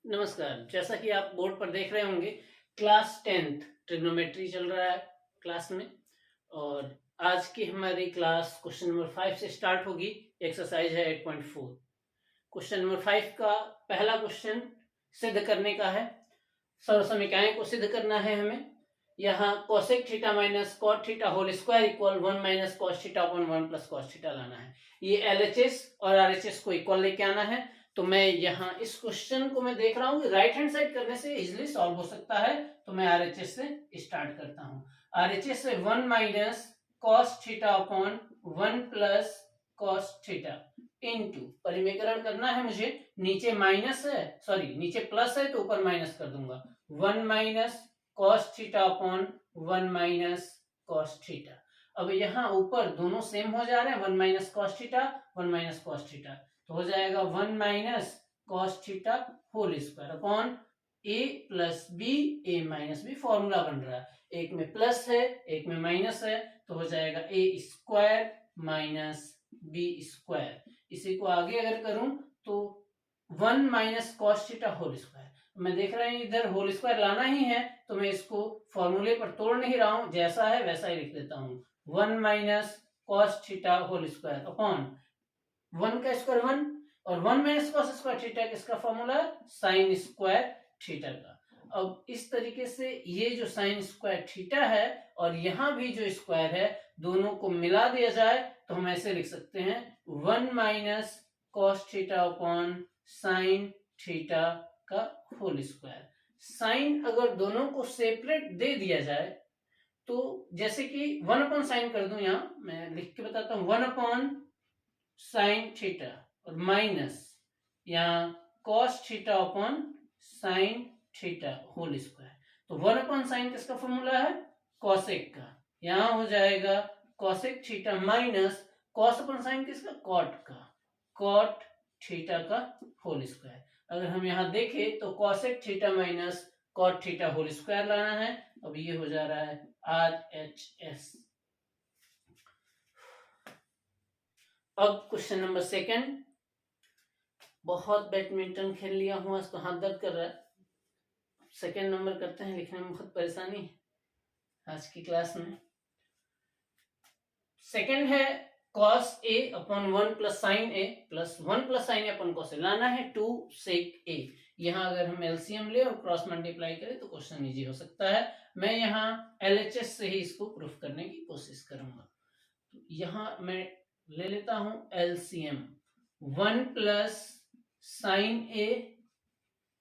नमस्कार। जैसा कि आप बोर्ड पर देख रहे होंगे, क्लास 10th ट्रिग्नोमेट्री चल रहा है क्लास में। और आज की हमारी क्लास क्वेश्चन नंबर 5 से स्टार्ट होगी। एक्सरसाइज है 8.4। क्वेश्चन नंबर 5 का पहला क्वेश्चन सिद्ध करने का है। सर्वसमीकरण को सिद्ध करना है हमें। यहाँ cosec theta minus cot theta whole square equal 1 minus cos theta upon 1 plus cos theta लाना है। ये एलएचएस और आरएचएस को इक्वल लेके आना है। तो मैं यहाँ इस क्वेश्चन को मैं देख रहा हूँ राइट हैंड साइड करने से इजिली सॉल्व हो सकता है। तो मैं आरएचएस से स्टार्ट करता हूँ। आरएचएस से 1 minus cos theta upon 1 plus cos theta into परिमेकरण करना है मुझे। नीचे माइनस है, सॉरी नीचे प्लस है तो ऊपर माइनस कर दूंगा। 1 minus cos theta upon 1 minus cos theta. अब यहाँ ऊपर दोनों सेम हो जा रहे हैं, 1 minus cos theta 1 minus cos theta, तो हो जाएगा 1 minus cos theta whole square upon A plus B A minus B. Formula बन रहा है, एक में प्लस है एक में माइनस है, तो हो जाएगा a square minus B square. इसी को आगे अगर करूं तो 1 minus cos theta whole square. मैं देख रहा हूं इधर होल स्क्वायर लाना ही है, तो मैं इसको फॉर्मूले पर तोड़ नहीं रहा हूं, जैसा है वैसा ही लिख देता हूं। 1 minus cos theta whole square upon 1 का स्क्वायर 1 और 1 माइनस कॉस स्क्वायर थीटा किसका फॉर्मूला है? साइन स्क्वायर थीटा का। अब इस तरीके से ये जो साइन स्क्वायर थीटा है और यहाँ भी जो स्क्वायर है, दोनों को मिला दिया जाए तो हम ऐसे लिख सकते हैं 1 minus cos theta upon sine theta का होल स्क्वायर। साइन अगर दोनों को सेपरेट दे दिया जाए तो जैसे कि 1 अपॉन साइन कर दूं, यहाँ मैं लिख के बताता हूं 1 अपॉन साइन थीटा और माइनस यहाँ cos theta upon sine theta whole square. तो 1 अपॉन साइन किसका फॉर्मूला है? कॉसेक का। यहाँ हो जाएगा cosec theta minus cos upon sine किसका? कॉट का, कॉट थीटा का होल स्क्वायर। अगर हम यहाँ देखें तो cosec theta minus cot theta whole square लाना है। अब ये हो जा रहा है RHS। अब क्वेश्चन नंबर 2। बहुत बैडमिंटन खेल लिया हूँ आज तो हाथ दर्द कर रहा है। 2 नंबर करते हैं, लिखने में बहुत परेशानी है आज की क्लास में। 2 है cos a upon 1 plus sine a plus 1 plus sine a upon cos a। लाना है 2 sec a। यहाँ अगर हम एलसीएम ले और क्रॉस मल्टीप्लाई करें तो क्वेश्चन इजी हो सकता है। मैं यहाँ एलएचएस से ही इसको प्रूफ करने की कोशिश करूंगा। तो यहाँ मैं ले लेता हूं LCM. 1 plus sine a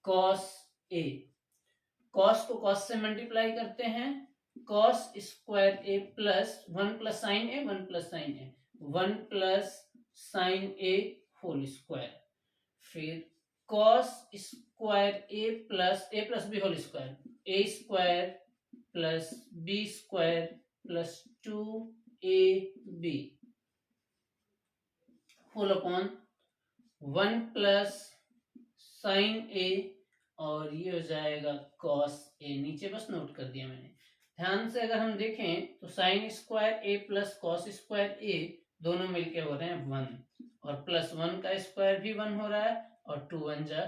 cos a। Cos को कॉस से मल्टीप्लाई करते हैं, cos square a plus 1 plus sine a 1 plus sine a 1 plus sine a whole square. फिर cos square a plus b whole square, a square plus b square plus 2ab whole upon 1 plus sine a और ये हो जाएगा cos a। नीचे बस note कर दिया मैंने। ध्यान से अगर हम देखें तो sine square a plus cos square a दोनों मिलके हो रहे हैं 1 और प्लस 1 का स्क्वायर भी 1 हो रहा है और 2 1 जा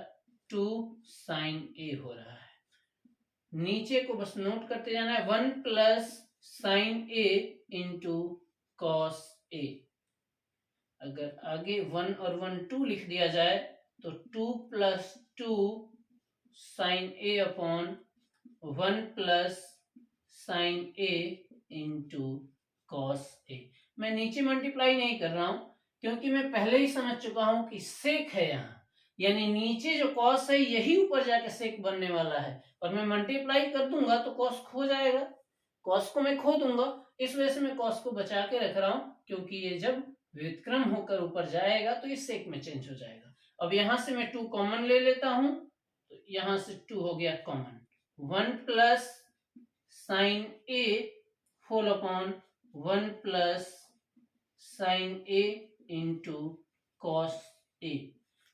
2 साइन a हो रहा है। नीचे को बस नोट करते जाना है 1 plus sine a into cos a। अगर आगे 1 और 1 2 लिख दिया जाए तो 2 plus 2 sine a upon 1 plus sine a into cos a। मैं नीचे मल्टीप्लाई नहीं कर रहा हूं क्योंकि मैं पहले ही समझ चुका हूं कि सेक है यहाँ, यानी नीचे जो कॉस है यही ऊपर जाके सेक बनने वाला है और मैं मल्टीप्लाई कर दूंगा तो कॉस खो जाएगा। कॉस को मैं खो दूंगा, इस वजह से मैं कॉस को बचा के रख रहा हूं, क्योंकि ये जब व्युत्क्रम होकर ऊपर जाएगा तो इस सेक में चेंज हो जाएगा। अब यहां से मैं 2 कॉमन ले लेता हूं, तो यहां से 2 हो गया common. 1 plus sine a whole upon 1 plus sine a into cos a।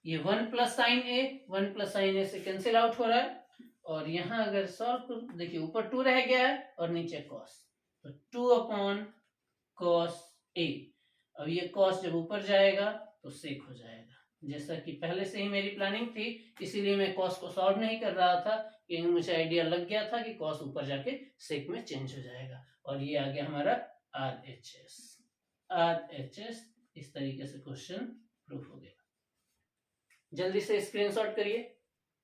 ये 1 plus sine a 1 plus sine a से कैंसिल आउट हो रहा है और यहां अगर सॉल्व करो देखिए ऊपर 2 रह गया है और नीचे कॉस, तो 2 अपॉन कॉस a। अब ये कॉस जब ऊपर जाएगा तो सेक हो जाएगा। जैसा कि पहले से ही मेरी प्लानिंग थी, इसीलिए मैं कॉस को सॉल्व नहीं कर रहा था, क्योंकि मुझे आइडिया लग गया था कि कॉस ऊपर जाके सेक में चेंज हो जाएगा। और ये आ गया हमारा RHS। RHS इस तरीके से क्वेश्चन प्रूफ हो गया। जल्दी से स्क्रीनशॉट करिए।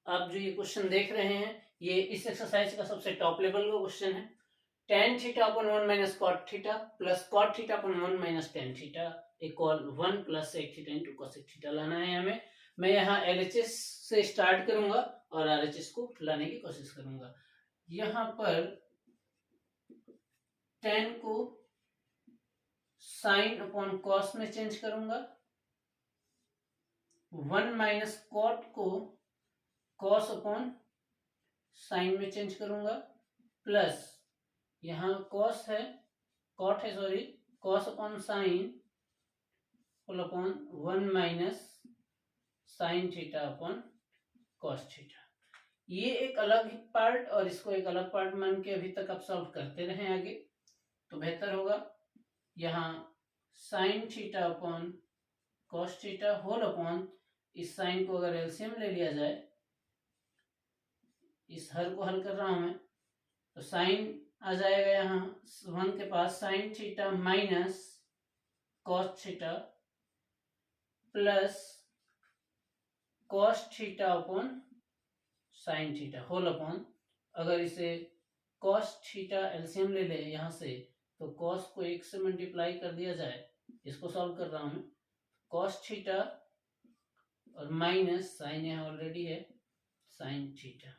आप जो ये क्वेश्चन देख रहे हैं, ये इस एक्सरसाइज का सबसे टॉप लेवल का क्वेश्चन है। tan theta upon 1 minus cot theta plus cot theta upon 1 minus tan theta equal 1 plus sec theta into cosec theta लाना है हमें। मैं यहाँ LHS से स्टार्ट करूंगा और RHS को लाने की कोशिश करूंगा। यहाँ पर tan को साइन अपॉन कॉस में चेंज करूंगा, 1 माइनस कॉट को कॉस अपॉन साइन में चेंज करूंगा, प्लस यहाँ कॉस है, कॉट है sorry, cos upon sign full upon 1 minus sine theta upon cos theta. ये एक अलग पार्ट और इसको एक अलग पार्ट मान के अभी तक आप सॉल्व करते रहे आगे तो बेहतर होगा। यहाँ sine theta upon cos theta whole upon, इस साइन को अगर एलसीएम ले लिया जाए, इस हर को हल कर रहा हूं मैं, तो साइन आ जाएगा यहाँ 1 के पास sine theta minus cos theta plus cos theta upon sine theta whole upon, अगर इसे कॉस थीटा एलसीएम ले ले यहाँ से, तो कॉस को 1 से मल्टीप्लाई कर दिया जाए, इसको सॉल्व कर रहा हूं, कॉस थीटा और माइनस साइन यहाँ ऑलरेडी है साइन थीटा।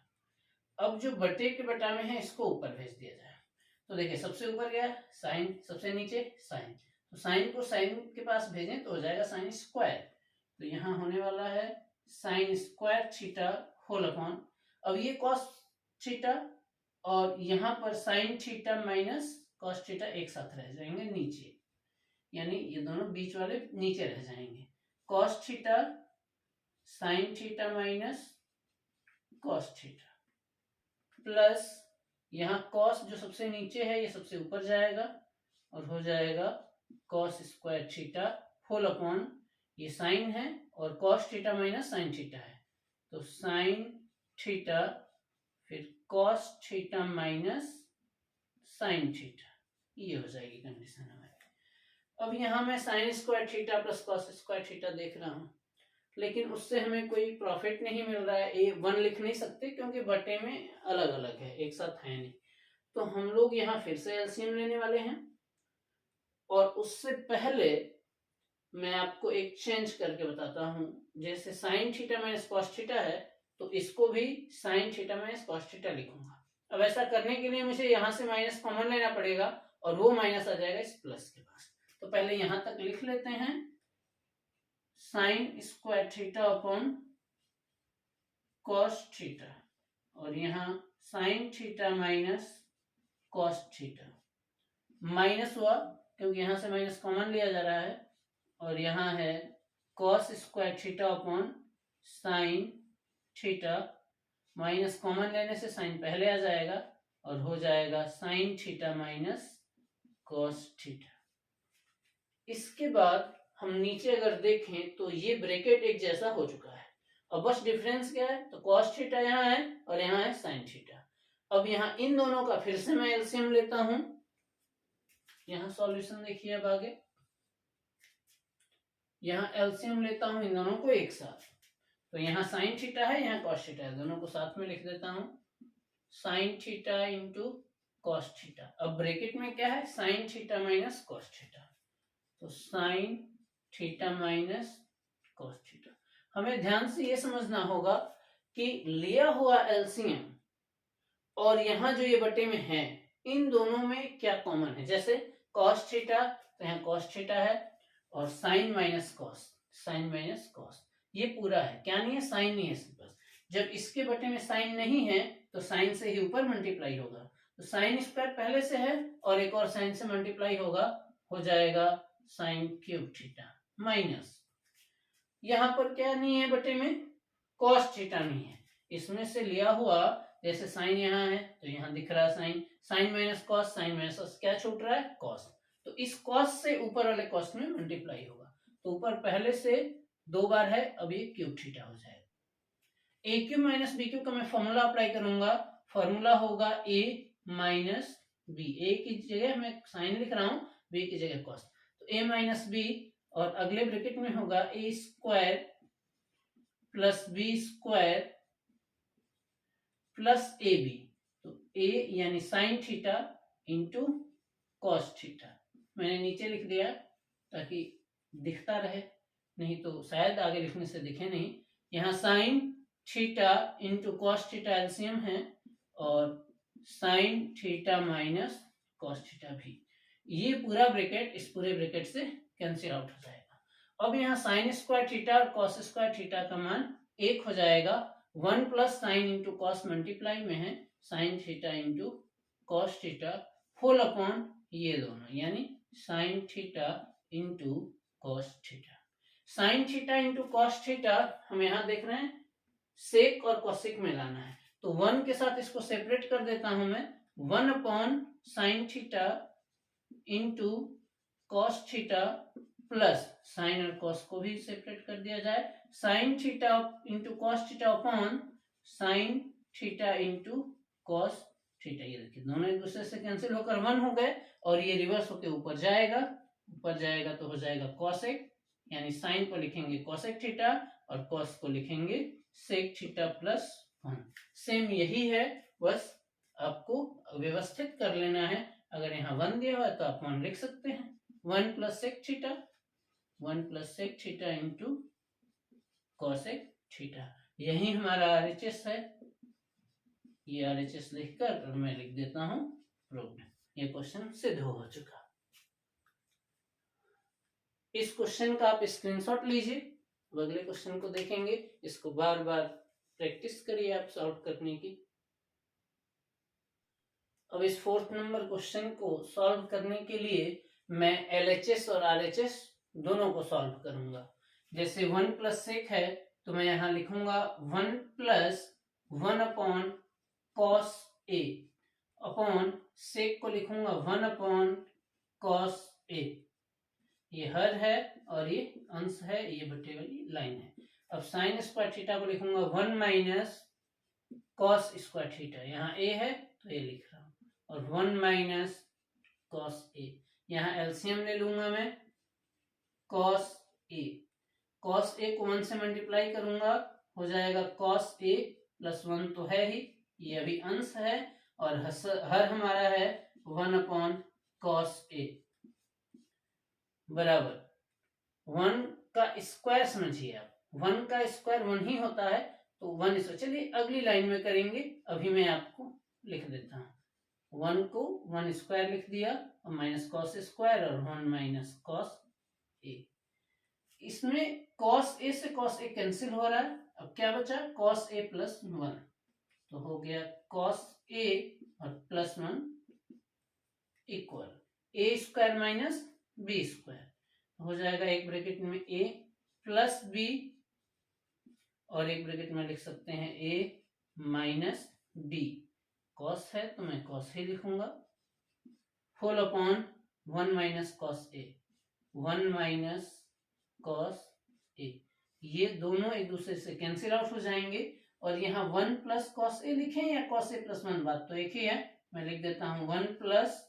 अब जो बटे के बटा में है इसको ऊपर भेज दिया जाए, तो देखिए सबसे ऊपर गया साइन, सबसे नीचे साइन, तो साइन को साइन के पास भेजें तो हो जाएगा साइन स्क्वायर, तो यहाँ होने वाला है sine square theta whole upon, अब ये कॉस थीटा और यहाँ पर sine theta minus cos theta एक साथ रह जाएंगे नीचे, यानी ये दोनों बीच वाले नीचे रह जाएंगे, cos theta sine theta minus cos theta plus यहाँ कॉस जो सबसे नीचे है ये सबसे ऊपर जाएगा और हो जाएगा cos square theta whole upon, ये साइन है और cos theta minus sine theta है, तो साइन थीटा फिर cos theta minus sine theta, ये हो जाएगी कंडीशन हमारी। अब यहाँ मैं sine square theta plus cos square theta देख रहा हूँ, लेकिन उससे हमें कोई प्रॉफिट नहीं मिल रहा है, ये 1 लिख नहीं सकते क्योंकि बटे में अलग अलग है, एक साथ है नहीं, तो हम लोग यहाँ फिर से एलसीएम लेने वाले हैं। और उससे पहले मैं आपको एक चेंज करके बताता हूँ, जैसे sign theta minus cos theta है तो इसको भी sign theta minus cos theta लिखूंगा। अब ऐसा करने के लिए मुझे यहाँ से माइनस कॉमन लेना पड़ेगा और वो माइनस आ जाएगा इस प्लस के पास, तो पहले यहाँ तक लिख लेते हैं sign square theta upon cos theta और यहाँ sine theta minus cos theta, minus हुआ क्योंकि यहाँ से माइनस कॉमन लिया जा रहा है, और यहाँ है cos square theta upon sine theta, minus common लेने से साइन पहले आ जाएगा और हो जाएगा sign theta minus cos theta. इसके बाद हम नीचे अगर देखें तो ये ब्रैकेट एक जैसा हो चुका है, अब बस डिफरेंस क्या है, तो कॉस थीटा यहाँ है और यहाँ है साइन थीटा। अब यहाँ इन दोनों का फिर से मैं एलसीएम लेता हूं, यहाँ सॉल्यूशन देखिए, अब आगे यहाँ एलसीएम लेता हूं इन दोनों को एक साथ, तो यहाँ साइन थीटा है यहाँ कॉस थीटा है, दोनों को साथ में लिख देता हूं sine theta into cos theta. अब ब्रैकेट में क्या है, sine theta minus cos theta, तो sine theta minus cos theta. हमें ध्यान से ये समझना होगा कि लिया हुआ एलसीएम और यहाँ जो ये बटे में है इन दोनों में क्या कॉमन है, जैसे कॉस थीटा तो यहाँ कॉस थीटा है और sine minus cos, sine minus cos, ये पूरा है, क्या नहीं है, साइन नहीं है बस। जब इसके बटे में साइन नहीं है तो साइन से ही ऊपर मल्टीप्लाई होगा, तो साइन स्क्वायर पहले से है और एक और साइन से मल्टीप्लाई होगा, हो जाएगा साइन क्यूब थीटा माइनस, यहाँ पर क्या नहीं है बटे में, कॉस थीटा नहीं है, इसमें से लिया हुआ जैसे साइन यहाँ है तो यहाँ दिख रहा है sine, sine minus cos, sine minus cos क्या छूट रहा है, कॉस, तो इस कॉस से ऊपर वाले कॉस में मल्टीप्लाई होगा, तो ऊपर पहले से 2 बार है, अब ये क्यूब थीटा हो जाएगा। ए क्यूब माइनस बी क्यूब का मैं फॉर्मूला अप्लाई करूंगा, फॉर्मूला होगा ए माइनस बी, ए की जगह मैं साइन लिख रहा हूं, बी की जगह कॉस, तो ए माइनस बी, और अगले ब्रैकेट में होगा A square plus B square plus A B, तो ए यानी sine theta into cos theta, मैंने नीचे लिख दिया ताकि दिखता रहे, नहीं तो शायद आगे लिखने से दिखे नहीं। यहाँ sine theta into cos theta LCM है, और sign theta minus cos theta भी, ये पूरा ब्रैकेट इस पूरे ब्रैकेट से कैंसिल आउट हो जाएगा। अब यहाँ साइन स्क्वायर थीटा और कॉस स्क्वायर थीटा का मान 1 हो जाएगा, 1 plus sine into cos multiply में है sine theta into cos theta whole upon ये दोनों, यानी sine theta into cos theta. Sine theta into cos theta हम यहाँ देख रहे हैं सेक और कॉसिक में लाना है, तो 1 के साथ इसको सेपरेट कर देता हूं मैं, 1 upon sine theta into cos theta plus sign और कॉस को भी सेपरेट कर दिया जाए, sign theta into cos theta upon sine theta into cos theta. ये देखिए दोनों एक दूसरे से कैंसिल होकर 1 हो गए, और ये रिवर्स होकर ऊपर जाएगा तो हो जाएगा कॉसेक, यानी साइन को लिखेंगे कॉसेक थीटा और कॉस को लिखेंगे सेक थीटा प्लस 1। सेम यही है, बस आपको व्यवस्थित कर लेना है। अगर यहाँ 1 दिया हुआ है तो आप 1 लिख सकते हैं, 1 plus sec theta, 1 plus sec theta into cosec theta, यही हमारा RHS है। ये RHS लिखकर मैं लिख देता हूं प्रूव्ड, ये क्वेश्चन सिद्ध हो चुका। इस क्वेश्चन का आप स्क्रीनशॉट लीजिए, अगले क्वेश्चन को देखेंगे, इसको बार बार प्रैक्टिस करिए आप सॉल्व करने की। अब इस 4th नंबर क्वेश्चन को सॉल्व करने के लिए मैं LHS और RHS दोनों को सॉल्व करूंगा। जैसे 1 प्लस सेक है तो मैं यहाँ लिखूंगा 1 प्लस 1 अपॉन कॉस ए अपॉन सेक को लिखूंगा 1 अपॉन कॉस ए, ये हर है और ये अंश है, ये बटे वाली लाइन है। अब साइन स्क्वायर थीटा को लिखूंगा 1 माइनस कॉस स्क्वायर थीटा, यहाँ ए है तो ये लिख रहा हूं, और 1 माइनस कॉस ए, यहाँ एलसीएम ले लूंगा मैं, कॉस ए को 1 से मल्टीप्लाई करूंगा, हो जाएगा कॉस ए प्लस 1 तो है ही, ये अभी अंश है, और हर हमारा है 1 अपॉन कॉस ए बराबर 1 का स्क्वायर, समझिए आप 1 का स्क्वायर 1 ही होता है, तो 1 स्क्वायर। चलिए अगली लाइन में करेंगे, अभी मैं आपको लिख देता हूं, 1 को 1 स्क्वायर लिख दिया और माइनस कॉस स्क्वायर और 1 माइनस कॉस ए, इसमें कॉस ए से कॉस ए कैंसिल हो रहा है, अब क्या बचा कॉस ए प्लस 1, तो हो गया कॉस ए और प्लस 1 इक्वल ए स्क्वायर माइनस बी स्क्वायर, हो जाएगा एक ब्रैकेट में ए प्लस बी और एक ब्रैकेट में लिख सकते हैं ए माइनस बी, कॉस है तो मैं कॉस ही लिखूंगा, whole upon 1 minus cos A, 1 minus cos A, ये दोनों एक दूसरे से कैंसिल आउट हो जाएंगे, और यहाँ 1 प्लस कॉस ए लिखें या कॉस ए प्लस 1, बात तो एक ही है, मैं लिख देता हूं 1 प्लस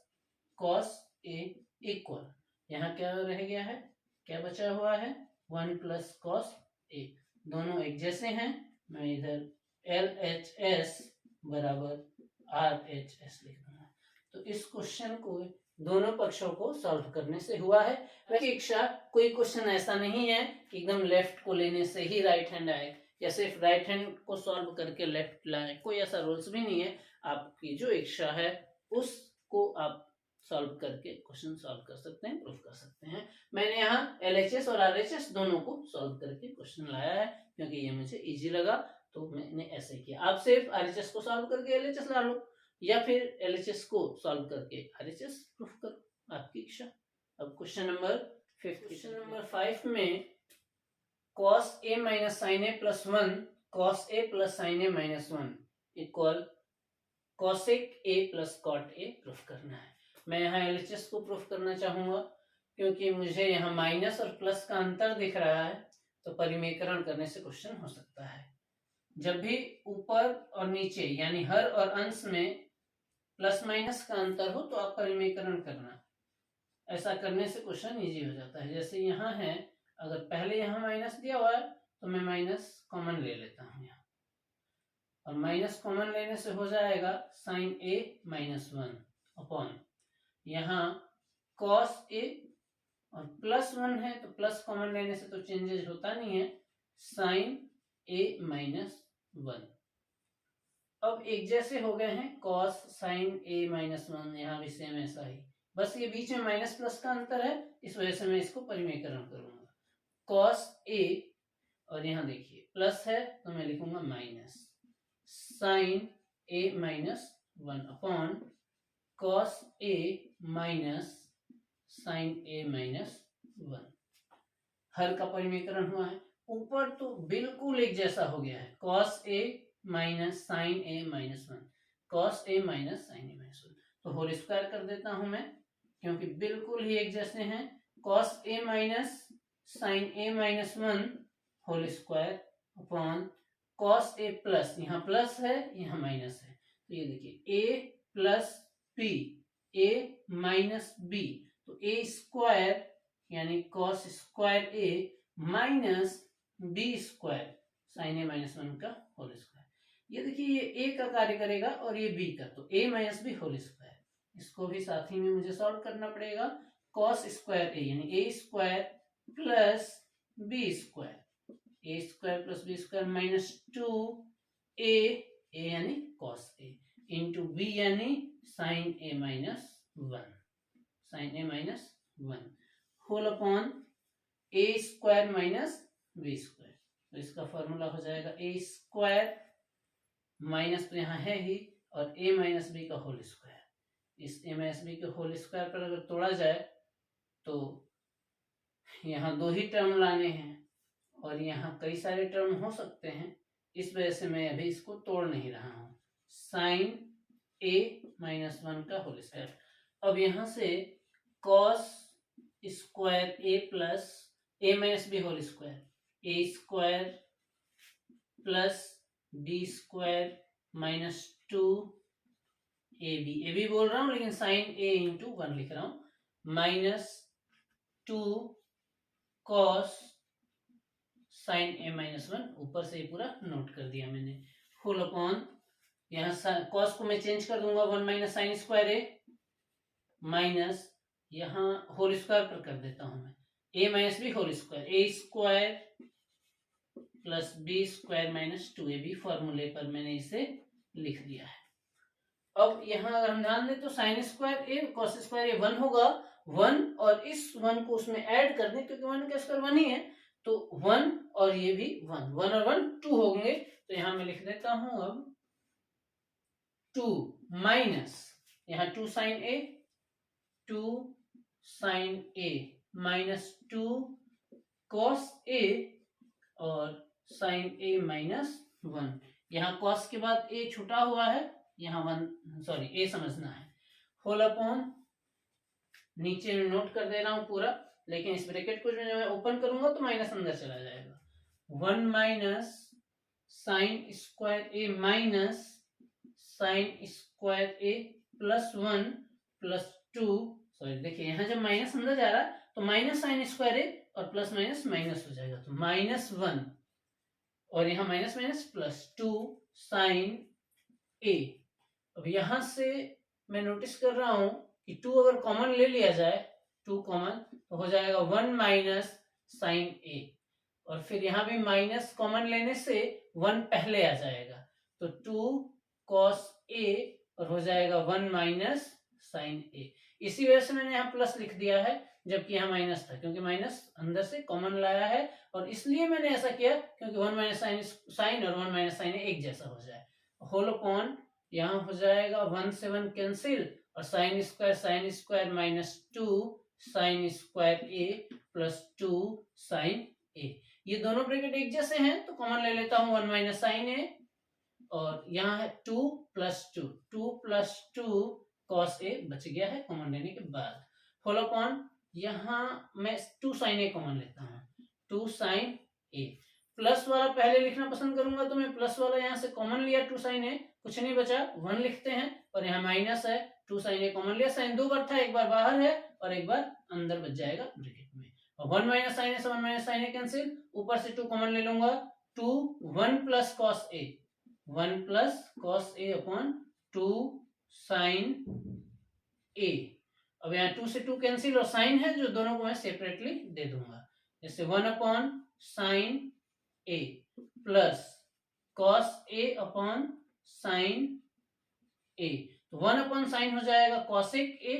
कॉस ए इक्वल, यहाँ क्या रह गया है, क्या बचा हुआ है 1 प्लस कॉस ए, दोनों एक जैसे हैं, मैं इधर LHS बराबर RHS लिख दूंगा। तो इस क्वेश्चन को दोनों पक्षों को सॉल्व करने से हुआ है। परीक्षा कोई क्वेश्चन ऐसा नहीं है कि एकदम लेफ्ट को लेने से ही राइट हैंड आए, या सिर्फ राइट हैंड को सॉल्व करके लेफ्ट लाए, कोई ऐसा रूल्स भी नहीं है, आपकी जो इच्छा है उसको आप सॉल्व करके क्वेश्चन सॉल्व कर सकते हैं, प्रूव कर सकते हैं। मैंने यहाँ LHS और RHS दोनों को सॉल्व करके क्वेश्चन लाया है, क्योंकि ये मुझे इजी लगा तो मैंने ऐसे किया। आप सिर्फ RHS को सॉल्व करके LHS ला लो, या फिर LHS को सॉल्व करके RHS प्रूफ करो, आपकी इच्छा। अब क्वेश्चन नंबर 5 में cos a minus sine a plus 1 cos a plus sine A minus 1 equal cosec a प्लस cot a प्रूफ करना है। मैं यहाँ LHS को प्रूफ करना चाहूंगा, क्योंकि मुझे यहाँ माइनस और प्लस का अंतर दिख रहा है, तो परिमेकरण करने से क्वेश्चन हो सकता है। जब भी ऊपर और नीचे यानी हर और अंश में प्लस माइनस का अंतर हो तो आप परिमेकरण करना, ऐसा करने से क्वेश्चन इजी हो जाता है। जैसे यहाँ है, अगर पहले यहाँ माइनस दिया हुआ है तो मैं माइनस कॉमन ले लेता हूँ यहाँ, और माइनस कॉमन लेने से हो जाएगा साइन ए माइनस 1 अपॉन यहाँ कॉस ए, और प्लस 1 है तो प्लस कॉमन लेने से तो चेंजेस होता नहीं है, साइन ए माइनस 1। अब एक जैसे हो गए हैं कॉस साइन ए माइनस 1, यहाँ भी सेम ऐसा ही, बस ये बीच में माइनस प्लस का अंतर है, इस वजह से मैं इसको परिमेकरण करूंगा। कॉस ए, और यहाँ देखिए प्लस है तो मैं लिखूंगा minus sine A minus 1 upon cos A minus sine A minus 1। हर का परिमेकरण हुआ है। ऊपर तो बिल्कुल एक जैसा हो गया है, cos A minus sine A minus 1, cos A minus sine A minus 1, तो होल स्क्वायर कर देता हूं मैं, क्योंकि बिल्कुल ही एक जैसे हैं। Cos A minus sine A minus 1 whole square upon cos A plus, यहाँ प्लस है यहाँ माइनस है, तो ये देखिए A plus B, A minus B, तो ए स्क्वायर यानी cos square A minus B square sine A minus 1 का होल स्क्वायर। ये देखिए ये ए का कार्य करेगा और ये बी का, तो ए माइनस बी होल स्क्वायर, इसको भी साथ ही में मुझे सॉल्व करना पड़ेगा। कॉस स्क्वायर ए यानी A square plus B square, A square plus B square minus 2 A यानी कॉस ए इंटू बी यानी sine A minus 1, sine A minus 1 whole upon A square minus B square, तो इसका formula हो जाएगा a square minus तो यहाँ है ही, और ए माइनस बी का होल स्क्वायर। इस ए माइनस बी के होल स्क्वायर पर अगर तोड़ा जाए तो यहाँ दो ही टर्म लाने हैं, और यहाँ कई सारे टर्म हो सकते हैं, इस वजह से मैं अभी इसको तोड़ नहीं रहा हूँ। साइन ए माइनस 1 का होल स्क्वायर, अब यहाँ से cos square A plus a minus B whole square, A square plus B square minus 2 a b बोल रहा हूं लेकिन साइन ए इंटू 1 लिख रहा हूं, माइनस 2 कॉस साइन ए माइनस 1, ऊपर से पूरा नोट कर दिया मैंने, होल अपॉन यहाँ कॉस को मैं चेंज कर दूंगा 1 minus sine square A, minus यहाँ होल स्क्वायर पर कर देता हूं मैं, A minus B whole square, A square plus B square minus 2ab, फॉर्मूले पर मैंने इसे लिख दिया है। अब यहाँ अगर हम ध्यान दें तो साइन स्क्वायर ए कॉस स्क्वायर ए 1 होगा, 1 और इस 1 को उसमें ऐड कर दें क्योंकि 1 का स्क्वायर 1 ही है, तो 1 और ये भी 1, 1 और 1 2 होंगे, तो यहाँ मैं लिख देता हूं अब 2 माइनस यहाँ 2 sine A, 2 sine A minus 2 cos A और साइन ए माइनस 1, यहाँ कॉस के बाद ए छुटा हुआ है, यहाँ 1 सॉरी ए समझना है, होल अपॉन नीचे में नोट कर दे रहा हूं पूरा, लेकिन इस ब्रैकेट को जो मैं ओपन करूंगा तो माइनस अंदर चला जाएगा, 1 minus sine square A minus sine square A plus 1 plus 2, sorry देखिए यहाँ जब माइनस अंदर जा रहा है तो माइनस साइन स्क्वायर ए और प्लस माइनस माइनस हो जाएगा, तो माइनस 1 और यहाँ माइनस माइनस प्लस 2 साइन ए। अब यहां से मैं नोटिस कर रहा हूं कि 2 अगर कॉमन ले लिया जाए, 2 कॉमन तो हो जाएगा 1 माइनस साइन ए, और फिर यहाँ भी माइनस कॉमन लेने से 1 पहले आ जाएगा, तो 2 कॉस ए और हो जाएगा 1 माइनस साइन ए। इसी वजह से मैंने यहाँ प्लस लिख दिया है जबकि यहाँ माइनस था, क्योंकि माइनस अंदर से कॉमन लाया है, और इसलिए मैंने ऐसा किया क्योंकि 1 माइनस साइन और 1 माइनस साइन एक जैसा हो जाए, होल अपॉन यहाँ हो जाएगा 1 से 1 कैंसिल, और sine square minus 2 sine square A plus 2 sine A, ये दोनों ब्रैकेट एक जैसे हैं तो कॉमन ले लेता हूँ 1 माइनस साइन ए, और यहाँ है 2 प्लस 2 कॉस ए बच गया है कॉमन लेने के बाद, होल अपॉन यहाँ मैं 2 साइन ए कॉमन लेता हूँ, 2 साइन ए। प्लस वाला पहले लिखना पसंद करूंगा तो मैं प्लस वाला यहाँ से कॉमन लिया, 2 sin a, कुछ नहीं बचा, 1 लिखते हैं, और यहाँ माइनस है, 2 sin a कॉमन लिया, साइन 2 बार था, एक बार बाहर है और एक बार अंदर बच जाएगा ब्रैकेट में, और 1 माइनस sin a से 1 माइनस sin a कैंसिल, ऊपर से 2 कॉमन ले लूंगा, 2 1 plus cos a, 1 plus cos a upon 2 sin a। अब यहाँ 2 से 2 कैंसिल, और साइन है जो दोनों को मैं सेपरेटली दे दूंगा, जैसे 1 upon sign a plus cos a upon sine a, तो 1 अपॉन साइन हो जाएगा cosec a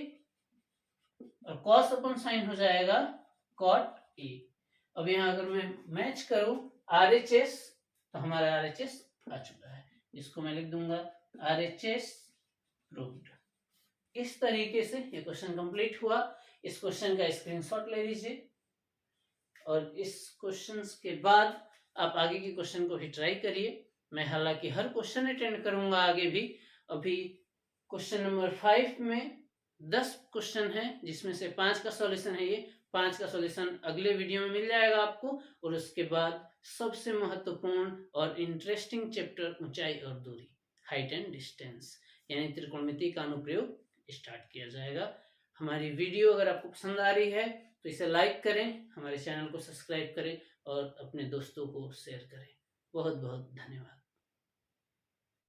और cos अपॉन साइन हो जाएगा cot a। अब यहाँ अगर मैं मैच करूं RHS, तो हमारा RHS आ चुका है, इसको मैं लिख दूंगा RHS प्रूव्ड। इस तरीके से ये क्वेश्चन कंप्लीट हुआ। इस क्वेश्चन का स्क्रीनशॉट ले लीजिए, और इस क्वेश्चन के बाद आप आगे के क्वेश्चन को भी ट्राई करिए। मैं हालांकि हर क्वेश्चन अटेंड करूंगा आगे भी। अभी क्वेश्चन नंबर 5 में 10 क्वेश्चन है, जिसमें से 5 का सॉल्यूशन है, ये 5 का सॉल्यूशन अगले वीडियो में मिल जाएगा आपको। और उसके बाद सबसे महत्वपूर्ण और इंटरेस्टिंग चैप्टर ऊंचाई और दूरी, हाइट एंड डिस्टेंस, यानी त्रिकोणमिति का अनुप्रयोग स्टार्ट किया जाएगा। हमारी वीडियो अगर आपको पसंद आ रही है तो इसे लाइक करें, हमारे चैनल को सब्सक्राइब करें और अपने दोस्तों को शेयर करें। बहुत बहुत धन्यवाद।